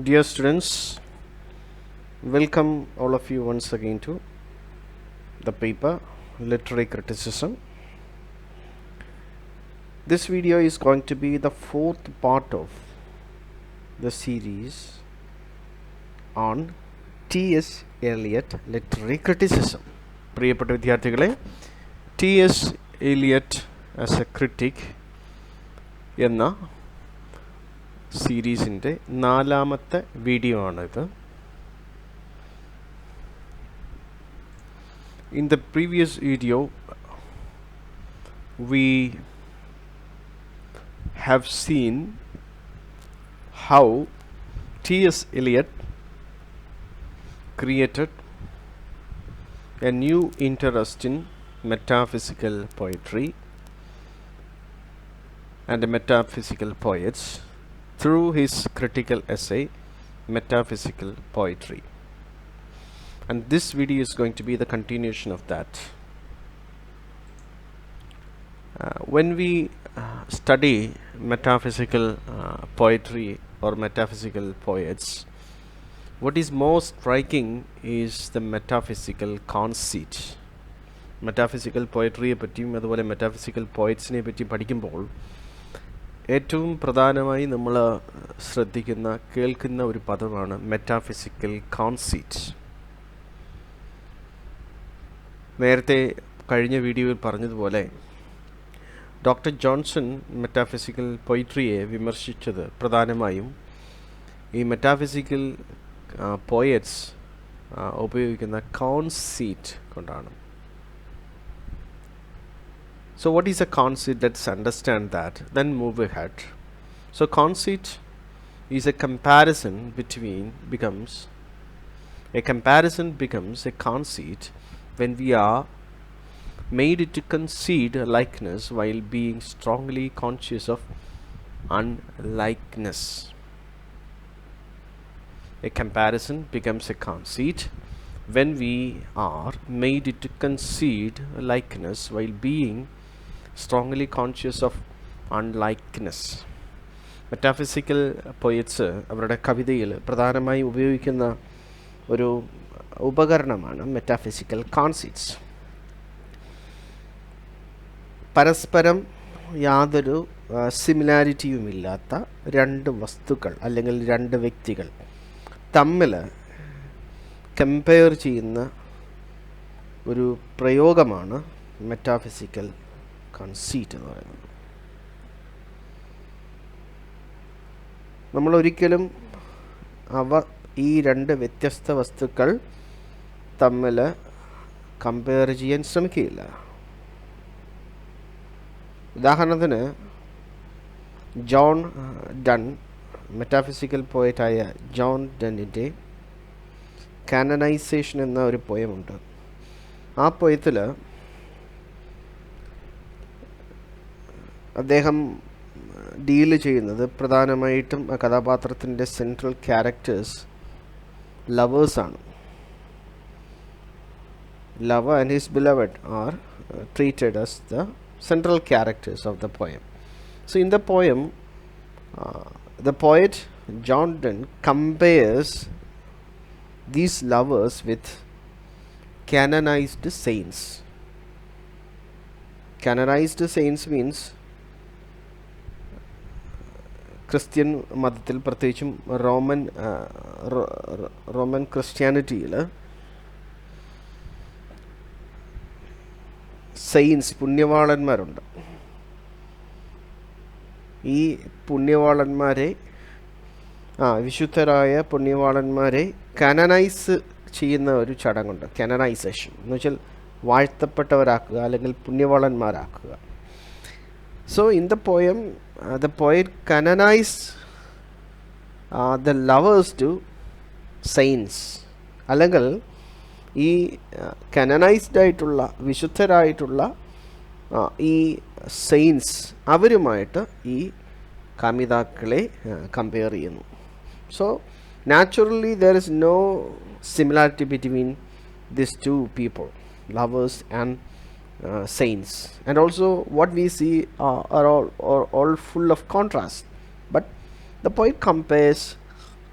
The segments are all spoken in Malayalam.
Dear students, welcome all of you once again to the paper Literary Criticism. This video is going to be the fourth part of the series on T.S. Eliot Literary Criticism. പ്രിയപ്പെട്ട വിദ്യാർത്ഥികളെ, T.S. Eliot as a critic എന്ന സീരീസിൻ്റെ നാലാമത്തെ വീഡിയോ ആണിത്. In the previous video, we have seen how T.S. Eliot created a new interest in metaphysical poetry and metaphysical poets through his critical essay, Metaphysical Poetry. And this video is going to be the continuation of that. When we study metaphysical poetry or metaphysical poets, what is most striking is the metaphysical conceit. Metaphysical poetry പറ്റിയും അതുപോലെ metaphysical poetsനെ പറ്റി പഠിക്കുമ്പോൾ ഏറ്റവും പ്രധാനമായി നമ്മൾ ശ്രദ്ധിക്കുന്ന കേൾക്കുന്ന ഒരു പദമാണ് മെറ്റാഫിസിക്കൽ കോൺസീറ്റ്. നേരത്തെ കഴിഞ്ഞ വീഡിയോയിൽ പറഞ്ഞതുപോലെ ഡോക്ടർ ജോൺസൺ മെറ്റാഫിസിക്കൽ പൊയിട്രിയെ വിമർശിച്ചത് പ്രധാനമായും ഈ മെറ്റാഫിസിക്കൽ പോയറ്റ്സ് ഉപയോഗിക്കുന്ന കോൺസീറ്റ് കൊണ്ടാണ്. So what is a conceit? Let's understand that, then move ahead. So conceit is a comparison becomes a conceit when we are made to concede a likeness while being strongly conscious of unlikeness. A comparison becomes a conceit when we are made to concede a likeness while being strongly conscious of unlikeness. Metaphysical poets അവരുടെ കവിതയിൽ പ്രധാനമായി ഉപയോഗിക്കുന്ന ഒരു ഉപകരണമാണ് മെറ്റാഫിസിക്കൽ കോൺസീറ്റ്സ്. പരസ്പരം യാതൊരു സിമിലാരിറ്റിയുമില്ലാത്ത രണ്ട് വസ്തുക്കൾ അല്ലെങ്കിൽ രണ്ട് വ്യക്തികൾ തമ്മിൽ കമ്പയർ ചെയ്യുന്ന ഒരു പ്രയോഗമാണ് മെറ്റാഫിസിക്കൽ കൺസീറ്റ് എന്ന് പറയുന്നത്. നമ്മളൊരിക്കലും ഈ രണ്ട് വ്യത്യസ്ത വസ്തുക്കൾ തമ്മിൽ കമ്പയർ ചെയ്യാൻ ശ്രമിക്കുകയില്ല. ഉദാഹരണത്തിന് ജോൺ ഡൺ, മെറ്റാഫിസിക്കൽ പോയറ്റായ ജോൺ ഡണ്ണിൻ്റെ കാനനൈസേഷൻ എന്ന ഒരു പോയമുണ്ട്. ആ പോയത്തിൽ അദ്ദേഹം ഡീൽ ചെയ്യുന്നത് പ്രധാനമായിട്ടും ആ കഥാപാത്രത്തിൻ്റെ സെൻട്രൽ ക്യാരക്ടേഴ്സ് ലവേഴ്സാണ്. Love and his beloved are treated as the central characters of the poem. So in the poem, the poet John Donne compares these lovers with canonized saints. Canonized saints means Christian മതത്തിൽ, പ്രത്യേകിച്ചും റോമൻ ക്രിസ്ത്യാനിറ്റിയിൽ സെയിൻസ്, പുണ്യവാളന്മാരുണ്ട്. ഈ പുണ്യവാളന്മാരെ വിശുദ്ധരായ പുണ്യവാളന്മാരെ കാനനൈസ് ചെയ്യുന്ന ഒരു ചടങ്ങുണ്ട്. കാനനൈസേഷൻ എന്ന് വെച്ചാൽ വാഴ്ത്തപ്പെട്ടവരാക്കുക അല്ലെങ്കിൽ പുണ്യവാളന്മാരാക്കുക. So in the poem, the poet canonized the lovers to saints. അല്ലെങ്കിൽ ഈ കാനനൈസ്ഡ് ആയിട്ടുള്ള വിശുദ്ധരായിട്ടുള്ള ഈ സെയിൻസ് അവരുമായിട്ട് ഈ കാമിതാക്കളെ കമ്പയർ ചെയ്യുന്നു. So naturally there is no similarity between this two people, lovers and saints, and also what we see are all full of contrast. But the poet compares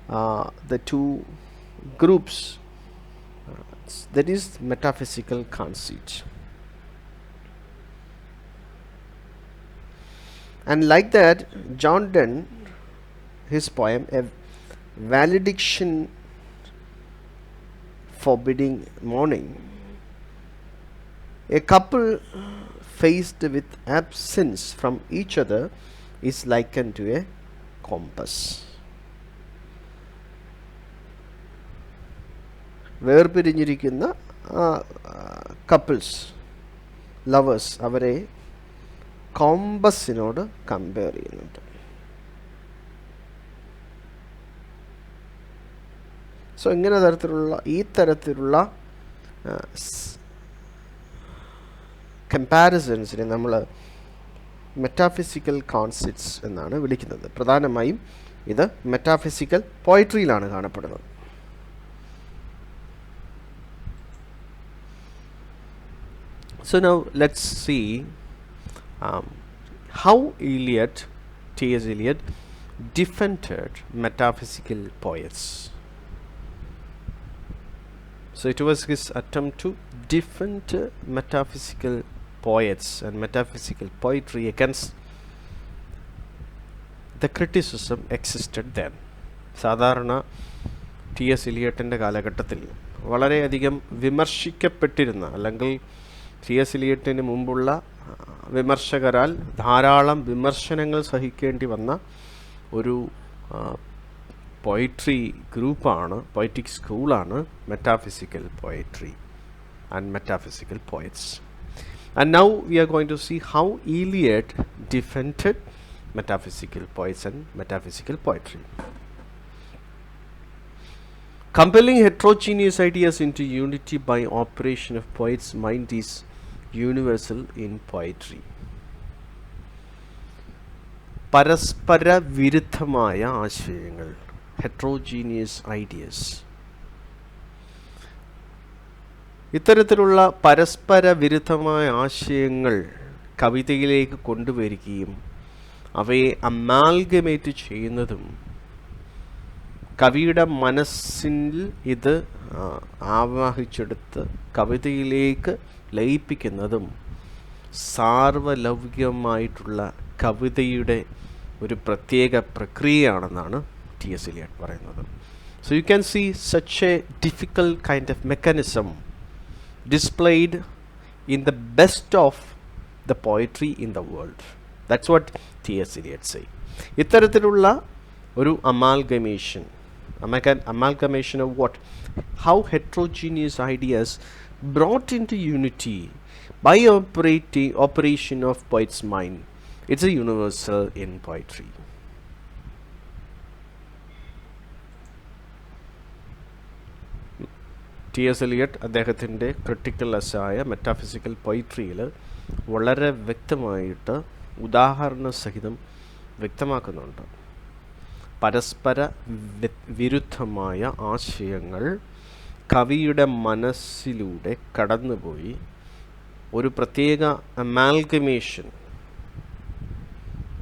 the two groups, that is metaphysical conceit. And like that, John Donne, his poem, A Valediction Forbidding Mourning, a couple faced with absence from each other is likened to a compass. വേർപിരിഞ്ഞിരിക്കുന്ന കപ്പിൾസ്, ലവേഴ്സ്, അവരെ കോമ്പസിനോട് കമ്പയർ ചെയ്യുന്നുണ്ട്. സോ ഈ തരത്തിലുള്ള കമ്പാരിസൺസിനെ നമ്മൾ മെറ്റാഫിസിക്കൽ കോൺസെപ്റ്റ്സ് എന്നാണ് വിളിക്കുന്നത്. പ്രധാനമായും ഇത് മെറ്റാഫിസിക്കൽ പോയട്രിയിലാണ് കാണപ്പെടുന്നത്. So now let's see how T.S. Eliot defended metaphysical poets. So it was his attempt to defend metaphysical poets and metaphysical poetry against the criticism existed then. സാധാരണ T.S. എലിയട്ടിൻ്റെ കാലഘട്ടത്തിൽ വളരെയധികം വിമർശിക്കപ്പെട്ടിരുന്ന, അല്ലെങ്കിൽ T.S. എലിയട്ടിന് മുമ്പുള്ള വിമർശകരാൽ ധാരാളം വിമർശനങ്ങൾ സഹിക്കേണ്ടി വന്ന ഒരു പോയിട്രി ഗ്രൂപ്പാണ്, പോയറ്റിക് സ്കൂളാണ് metaphysical poetry and metaphysical poets. And now we are going to see how Eliot defended metaphysical poets and metaphysical poetry. Compelling heterogeneous ideas into unity by operation of poets' mind is universal in poetry. പരസ്പര വിരുദ്ധമായ ആശയങ്ങൾ, heterogeneous ideas, ഇത്തരത്തിലുള്ള പരസ്പര വിരുദ്ധമായ ആശയങ്ങൾ കവിതയിലേക്ക് കൊണ്ടുവരികയും അവയെ അമാൽഗമേറ്റ് ചെയ്യുന്നതും കവിയുടെ മനസ്സിൽ ഇത് ആവാഹിച്ചെടുത്ത് കവിതയിലേക്ക് ലയിപ്പിക്കുന്നതും സാർവലൗകികമായിട്ടുള്ള കവിതയുടെ ഒരു പ്രത്യേക പ്രക്രിയയാണെന്നാണ് T.S. Eliot പറയുന്നത്. So you can see such a difficult kind of mechanism displayed in the best of the poetry in the world. That's what T.S. Eliot say. ഇത്തരത്തിലുള്ള ഒരു amalgamation of what? How heterogeneous ideas brought into unity by operation of poet's mind. It's a universal in poetry. T.S. Eliot അദ്ദേഹത്തിൻ്റെ ക്രിട്ടിക്കൽ എസ്സായ മെറ്റാഫിസിക്കൽ പോയിട്രിയിൽ വളരെ വ്യക്തമായിട്ട് ഉദാഹരണ സഹിതം വ്യക്തമാക്കുന്നുണ്ട്. പരസ്പര വിരുദ്ധമായ ആശയങ്ങൾ കവിയുടെ മനസ്സിലൂടെ കടന്നുപോയി ഒരു പ്രത്യേക അമാൽഗമേഷൻ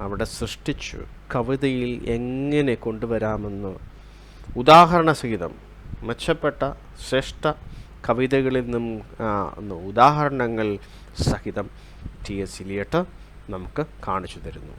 അവിടെ സൃഷ്ടിച്ചു കവിതയിൽ എങ്ങനെ കൊണ്ടുവരാമെന്ന് ഉദാഹരണ സഹിതം, മെച്ചപ്പെട്ട ശ്രേഷ്ഠ കവിതകളിൽ നിന്നും ഉദാഹരണങ്ങൾ സഹിതം T.S. എലിയട്ട് നമുക്ക് കാണിച്ചു തരുന്നു.